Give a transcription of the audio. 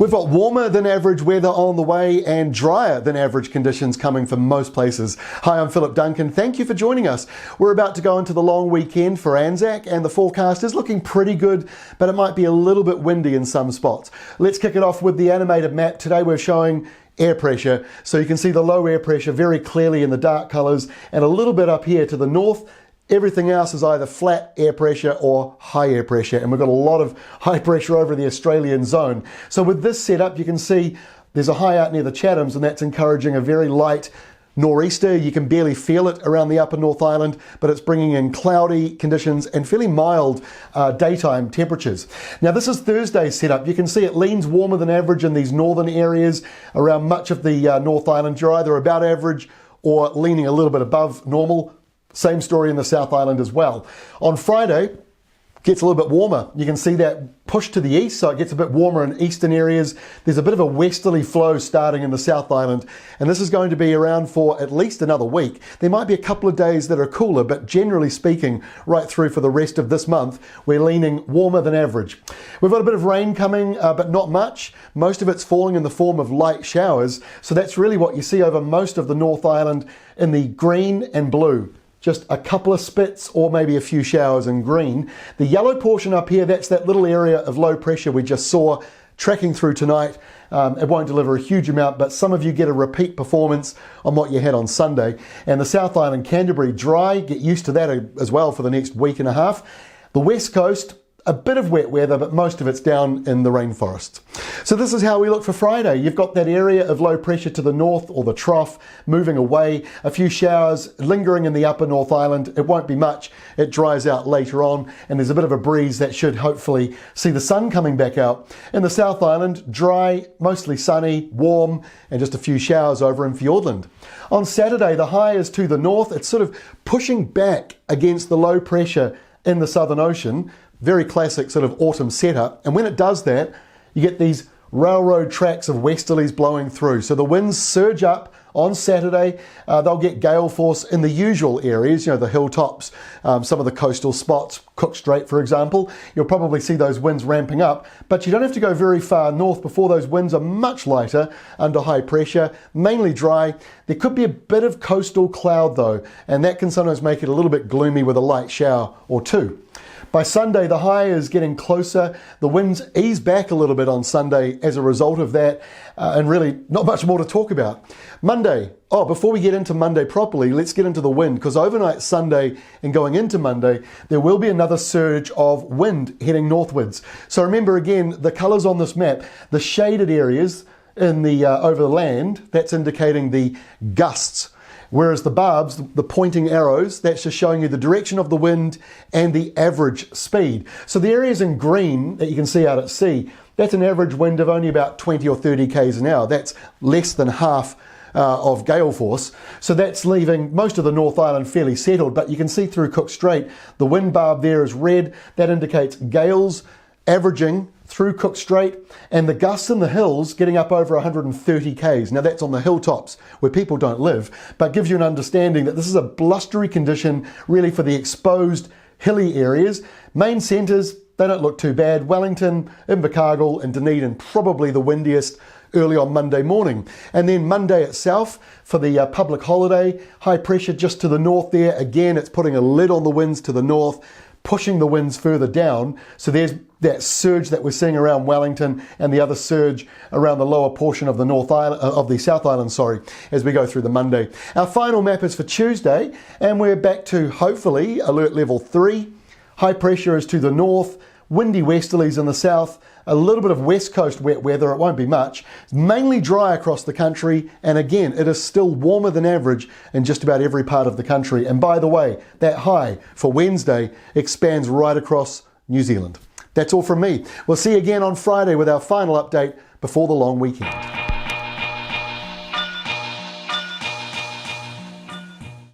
We've got warmer than average weather on the way and drier than average conditions coming for most places. Hi, I'm Philip Duncan. Thank you for joining us. We're about to go into the long weekend for Anzac and the forecast is looking pretty good, but it might be a little bit windy in some spots. Let's kick it off with the animated map. Today we're showing air pressure. So you can see the low air pressure very clearly in the dark colours and a little bit up here to the north. Everything else is either flat air pressure or high air pressure, and we've got a lot of high pressure over the Australian zone. So with this setup, you can see there's a high out near the Chathams, and that's encouraging a very light nor'easter. You can barely feel it around the upper North Island, but it's bringing in cloudy conditions and fairly mild daytime temperatures. Now this is Thursday's setup. You can see it leans warmer than average in these northern areas around much of the North Island. You're either about average or leaning a little bit above normal. Same story in the South Island as well. On Friday, gets a little bit warmer. You can see that push to the east, so it gets a bit warmer in eastern areas. There's a bit of a westerly flow starting in the South Island, and this is going to be around for at least another week. There might be a couple of days that are cooler, but generally speaking, right through for the rest of this month, we're leaning warmer than average. We've got a bit of rain coming, but not much. Most of it's falling in the form of light showers, so that's really what you see over most of the North Island in the green and blue. Just a couple of spits or maybe a few showers in green. The yellow portion up here, that's that little area of low pressure we just saw tracking through tonight. It won't deliver a huge amount, but some of you get a repeat performance on what you had on Sunday. And the South Island, Canterbury, dry. Get used to that as well for the next week and a half. The West Coast, a bit of wet weather, but most of it's down in the rainforests. So this is how we look for Friday. You've got that area of low pressure to the north, or the trough, moving away. A few showers lingering in the upper North Island. It won't be much. It dries out later on, and there's a bit of a breeze that should hopefully see the sun coming back out. In the South Island, dry, mostly sunny, warm, and just a few showers over in Fiordland. On Saturday, the high is to the north. It's sort of pushing back against the low pressure in the Southern Ocean. Very classic sort of autumn setup. And when it does that, you get these railroad tracks of westerlies blowing through. So the winds surge up on Saturday. They'll get gale force in the usual areas, you know, the hilltops, some of the coastal spots, Cook Strait, for example. You'll probably see those winds ramping up, but you don't have to go very far north before those winds are much lighter under high pressure, mainly dry. There could be a bit of coastal cloud though, and that can sometimes make it a little bit gloomy with a light shower or two. By Sunday, the high is getting closer. The winds ease back a little bit on Sunday as a result of that, and really not much more to talk about. Monday, before we get into Monday properly, let's get into the wind, because overnight Sunday and going into Monday, there will be another surge of wind heading northwards. So remember again, the colours on this map, the shaded areas in the over the land, that's indicating the gusts. Whereas the barbs, the pointing arrows, that's just showing you the direction of the wind and the average speed. So the areas in green that you can see out at sea, that's an average wind of only about 20 or 30 k's an hour. That's less than half of gale force. So that's leaving most of the North Island fairly settled, but you can see through Cook Strait, the wind barb there is red. That indicates gales averaging through Cook Strait, and the gusts in the hills getting up over 130 k's. Now that's on the hilltops where people don't live, but gives you an understanding that this is a blustery condition really for the exposed hilly areas. Main centres, they don't look too bad. Wellington, Invercargill and Dunedin, probably the windiest early on Monday morning. And then Monday itself, for the public holiday, high pressure just to the north there. Again, it's putting a lid on the winds to the north, pushing the winds further down. So there's that surge that we're seeing around Wellington and the other surge around the lower portion of the North Island, of the South Island, as we go through the Monday. Our final map is for Tuesday, and we're back to hopefully alert level 3. High pressure is to the north, windy westerlies in the south, a little bit of west coast wet weather, it won't be much. It's mainly dry across the country, and again, it is still warmer than average in just about every part of the country. And by the way, that high for Wednesday expands right across New Zealand. That's all from me. We'll see you again on Friday with our final update before the long weekend.